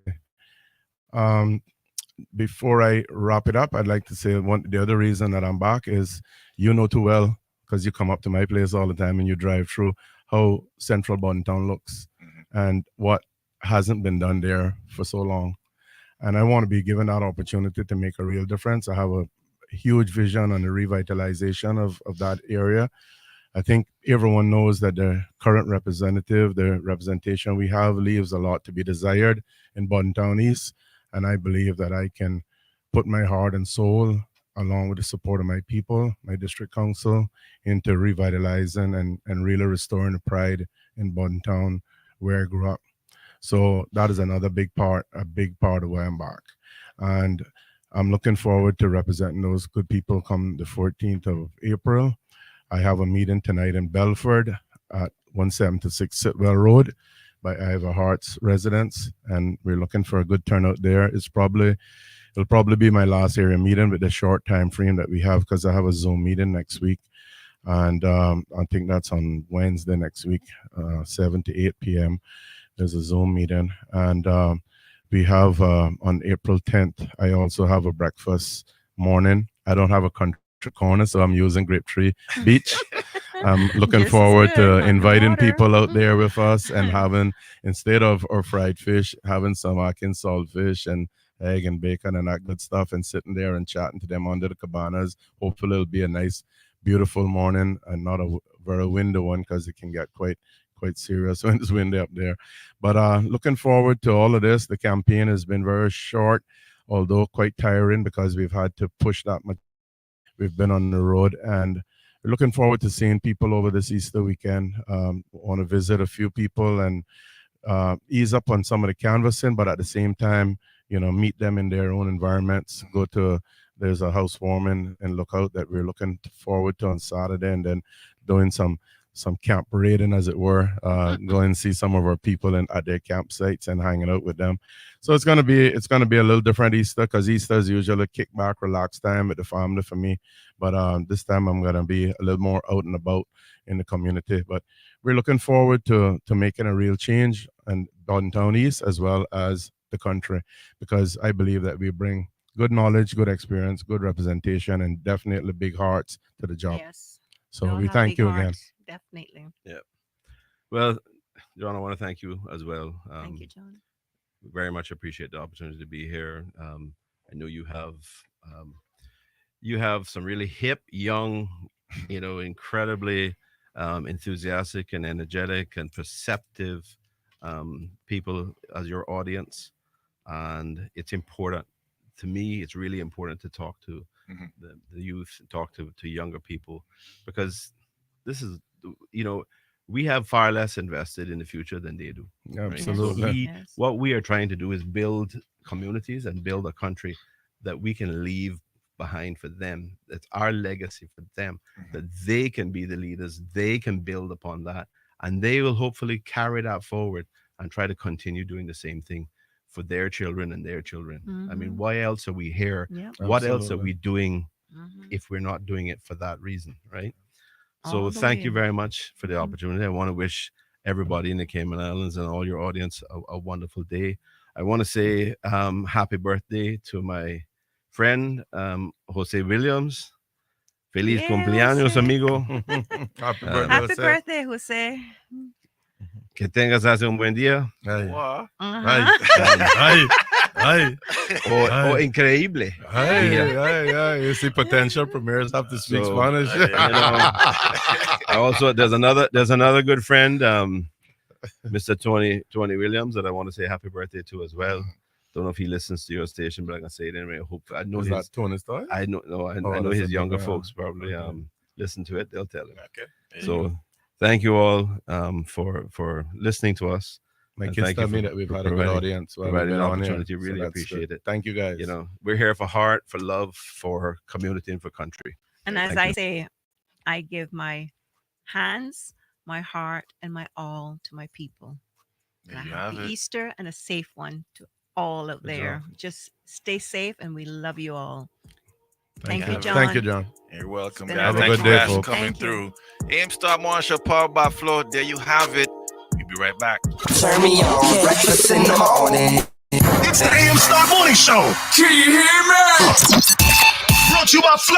Before I wrap it up, I'd like to say the other reason that I'm back is too well, because you come up to my place all the time and you drive through, how central Bodden town looks and what hasn't been done there for so long. And I want to be given that opportunity to make a real difference. I have a huge vision on the revitalization of that area. I think everyone knows that the current representative, the representation we have, leaves a lot to be desired in Bodden Town East. And I believe that I can put my heart and soul, along with the support of my people, my district council, into revitalizing and really restoring the pride in Bodden Town, where I grew up. So that is another big part of why I'm back. And I'm looking forward to representing those good people come the 14th of April. I have a meeting tonight in Belford at 176 Sitwell Road by Ivor Hart's residence, and we're looking for a good turnout there. It'll probably be my last area meeting with the short time frame that we have, because I have a Zoom meeting next week, and I think that's on Wednesday next week, 7 to 8 p.m. There's a Zoom meeting, and we have on April 10th, I also have a breakfast morning. I don't have a country corner, so I'm using Grapetree Beach. I'm looking forward to inviting people out there with us and having, instead of our fried fish, having some Akin saltfish and egg and bacon and that good stuff, and sitting there and chatting to them under the cabanas. Hopefully it'll be a nice, beautiful morning and not a very windy one, because it can get quite serious when it's windy up there. But looking forward to all of this. The campaign has been very short, although quite tiring, because we've had to push that much. We've been on the road, and we're looking forward to seeing people over this Easter weekend. Want to visit a few people and ease up on some of the canvassing, but at the same time, meet them in their own environments. There's a housewarming and Lookout that we're looking forward to on Saturday, and then doing some camp parading, as it were, go and see some of our people at their campsites and hanging out with them. So it's gonna be a little different Easter, because Easter is usually a kickback, relaxed time with the family for me. But this time I'm gonna be a little more out and about in the community. But we're looking forward to making a real change in Bodden Town East, as well as the country, because I believe that we bring good knowledge, good experience, good representation, and definitely big hearts to the job. Yes. So Y'all we have thank big you again. hearts, definitely. Yeah. Well, John, I want to thank you as well. Thank you, John. very much appreciate the opportunity to be here. I know you have some really hip, young, incredibly enthusiastic and energetic and perceptive people as your audience, and it's important to me. It's really important to talk to the youth, talk to younger people, because this is, we have far less invested in the future than they do. Right? So Absolutely. what we are trying to do is build communities and build a country that we can leave behind for them. That's our legacy for them, that they can be the leaders, they can build upon that, and they will hopefully carry that forward and try to continue doing the same thing for their children and their children. I mean, why else are we here? Yep. What else are Absolutely. we doing Mhm. if we're not doing it for that reason, right? So All the thank you way. very much for the opportunity. I want to wish everybody in the Cayman Islands and all your audience a wonderful day. I want to say happy birthday to my friend Jose Williams. Feliz Yeah, cumpleaños, Jose. amigo. Happy Uh, birthday, Happy Jose. birthday, Jose. Que tengas hace un buen día. Hey. What? Hey. Uh-huh. Hey. Hey. O increíble. Hey, Yeah. hey, you see potential premiers have to speak So, Spanish. I also there's another good friend, Mr. Tony Williams, that I want to say happy birthday to as well. Don't know if he listens to your station, but I can say it anyway. I know Is his, that Tony's story? I know Oh, I know that's his a younger big- folks probably okay. listen to it. They'll tell him. Okay. There you So go. thank you all for listening to us. My and kids thank tell you me for that we've pro- had a good providing- audience. while we've providing been the on here. opportunity. Really that's appreciate good. it. Thank you, guys. We're here for heart, for love, for community, and for country. And as Thank I you. say, I give my hands, my heart, and my all to my people. There And a you have happy it. Easter and a safe one to all out Good there. Just stay safe, and we love you all. Thank you, you, John. Thank you, John. You're welcome, Been guys. a Thank good you day, guys for folks. coming Thank you. through. AM Star Marshall, powered by Flow. There you have it. We'll be right back. Turn me on, breakfast in the morning. It's the AM Star Morning Show. Can you hear me? Brought to you by Flow.